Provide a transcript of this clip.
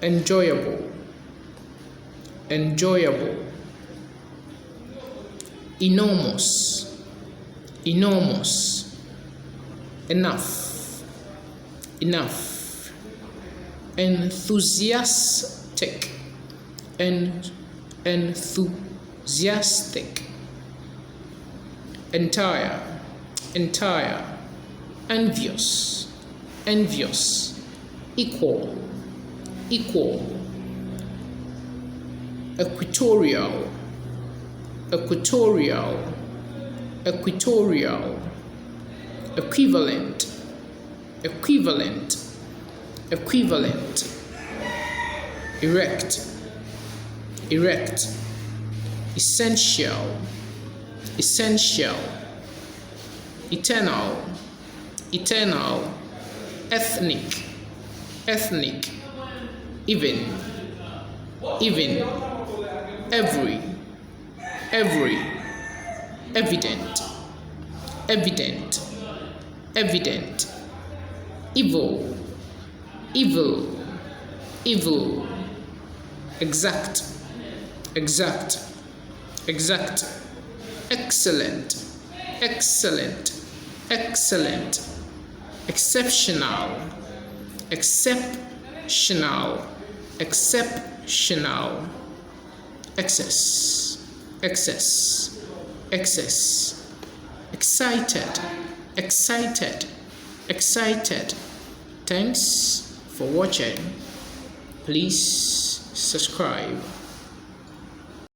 enjoyable, enjoyable. Enormous, enormous. Enough, enough. Enthusiastic, enthusiastic. Entire, entire. Envious, envious. Equal, equal. Equatorial, equatorial, equatorial. Equivalent, equivalent, equivalent. Erect, erect. Essential, essential. Eternal, eternal. Ethnic, ethnic. Even, even. Every, every. Evident, evident, evident. Evil, evil, evil. Exact, exact, exact. Excellent, excellent, excellent. Exceptional, exceptional, exceptional. Excess, excess, excess. Excited, excited, excited. Thanks for watching. Please subscribe.